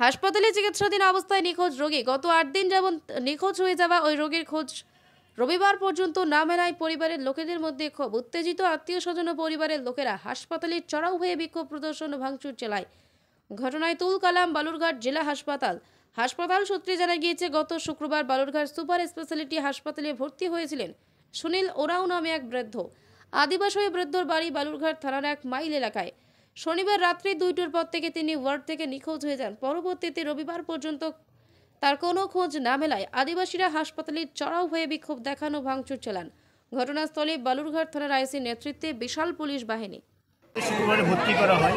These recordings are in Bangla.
হাসপাতালে চিকিৎসাধীন অবস্থায় নিখোঁজ রোগী। গত 8 দিন যাবত নিখোঁজ হয়ে যাওয়া ওই রোগীর খোঁজ রবিবার পর্যন্ত না মেলায় পরিবারের লোকেদের মধ্যে ক্ষোভ। উত্তেজিত আত্মীয়স্বজন ও পরিবারের লোকেরা হাসপাতালে চড়াও হয়ে বিক্ষোভ প্রদর্শন ও ভাঙচুর চালায়। ঘটনায় তুলকালাম বালুরঘাট জেলা হাসপাতাল সূত্রে জানা গিয়েছে, গত শুক্রবার বালুরঘাট সুপার স্পেশালিটি হাসপাতালে ভর্তি হয়েছিলেন সুনীল ওরাও নামে এক বৃদ্ধ। আদিবাসী ওই বৃদ্ধর বাড়ি বালুরঘাট থানার 1 মাইল এলাকায়। শনিবার রাত্রি 2টার পর থেকে তিনি ওয়ার্ড থেকে নিখোঁজ হয়ে যান। পরবর্তীতে রবিবার পর্যন্ত তার কোনো খোঁজ না মেলায় আদিবাসীরা হাসপাতালে চড়াও হয়ে বিক্ষোভ দেখানো ভাঙচুর চালান। ঘটনাস্থলে বালুরঘাট থানার আইসির নেতৃত্বে বিশাল পুলিশ বাহিনী। শুক্রবারে ভর্তি করা হয়,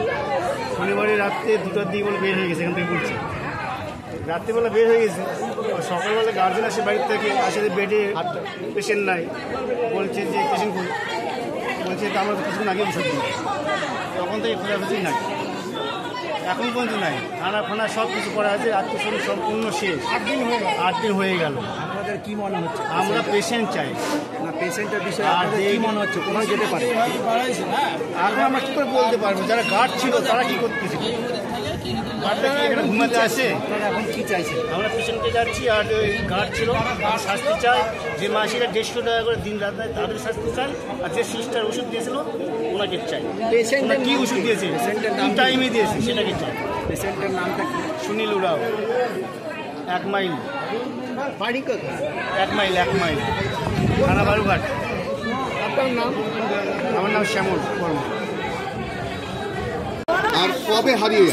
শনিবারে রাত্রে 2টার দিকে বলে বের হয়ে গেছে। এখান থেকে বলছে রাত্রিবেলা বের হয়ে গেছে, সকালবেলা গার্জেন আসে বাড়ির থেকে, আসে বেডে পেশেন্ট নাই, বলছে যে পেশেন্ট কই, বলছে তো আমরা কিছুক্ষণ আগে ওষুধ দিই, তখন থেকে খোঁজাখুঁজি নাই, এখন পর্যন্ত নাই। থানা ফানা সব কিছু করা আছে, আত্মীয় সম্পূর্ণ শেষ। 8 দিন হয়ে গেল। আপনাদের কি মনে হচ্ছে? আমরা পেশেন্ট চাই না, পেশেন্টের বিষয়ে আপনাদের কি মনে হচ্ছে? কোথায় যেতে পারে? এখন আমরা কী করে বলতে পারবো? যারা গার্ড ছিল তারা কি করতেছে? গার্ডরা কি এখানে ঘুমাতে আসে? এখন কি চাইছে? আমরা পেশেন্টকে যাচ্ছি, আর ওই গার্ড ছিল শাস্তি চাই। যে মাসিরা 150 টাকা করে দিন রাত দেয় তাদের শাস্তি চাই, আর যে সিস্টার ওষুধ দিয়েছিল ওনাকে চাই। পেশেন্টের কি ওষুধ দিয়েছে, কোন টাইমে দিয়েছে সেটাকে চাই। পেশেন্টের নামটা কি? সুনীল ওরাও, 1 মাইল। বাড়ি কোথায়? 1 মাইল থানা বালুরঘাট। আপনার নাম? আমার নাম শ্যামল বর্মা। আর কবে হারিয়ে?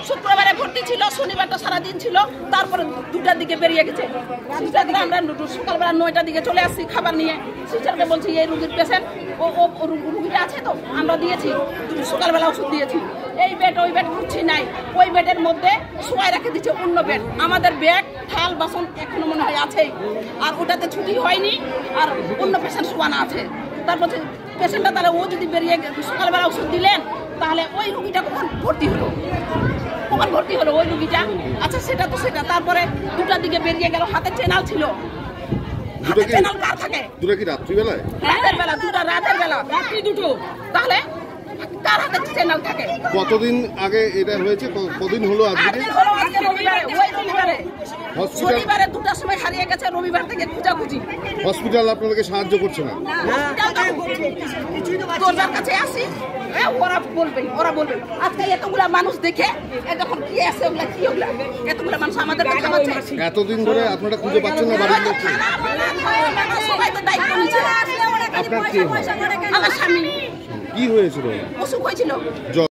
শুক্রবারে ভর্তি ছিল, শনিবারটা সারাদিন ছিল, তারপরে 2টার দিকে বেরিয়ে গেছে। 2টার দিকে আমরা সকালবেলা 9টার দিকে চলে আসছি খাবার নিয়ে। সিস্টারকে বলছি এই রুগীর পেশেন্ট, ও রুগীটা আছে তো, আমরা দিয়েছি সকালবেলা ওষুধ দিয়েছি। এই বেড ওই বেড খুঁজছি নাই, ওই বেডের মধ্যে শোয়াই রেখে দিচ্ছে অন্য বেড। আমাদের ব্যাগ থাল বাসন এখনো মনে হয় আছেই, আর ওটাতে ছুটি হয়নি, আর অন্য পেশেন্ট শোয়ানো আছে। তারপর পেশেন্টটা তাহলে ও যদি বেরিয়ে সকালবেলা ওষুধ দিলেন, তাহলে ওই রুগীটা কখন ভর্তি হলো ওই রুগীটা? আচ্ছা সেটা তো সেটা। তারপরে 2টার দিকে বেরিয়ে গেল, হাতে চেনাল ছিল। চেনাল কার থাকে? 2টা কি রাত্রিবেলায়? রাতের বেলা, 2টা রাতের বেলা, রাত্রি 2টো। তাহলে কার হাতে চেনাল থাকে? কতদিন আগে এটা হয়েছে? কদিন হলো আজকে? রবিবারে শনিবারে 2টার সময় হারিয়ে গেছে, রবিবার থেকে খোঁজাখুঁজি। হসপিটাল আপনাদেরকে সাহায্য করছে না? তোর কাছে আসি, ওরা বলবে আজকে এতগুলা মানুষ দেখে যখন কি আছে ওগুলা কি ওগুলা এতগুলা মানুষ আমাদের এতদিন ধরে আপনারা খুঁজে পাচ্ছেন না বাড়ির লোককে? সবাই তো দায়িত্ব নিচ্ছে। আপনার কি? আমার স্বামী কি হয়েছিল? অসুখ হয়েছিল।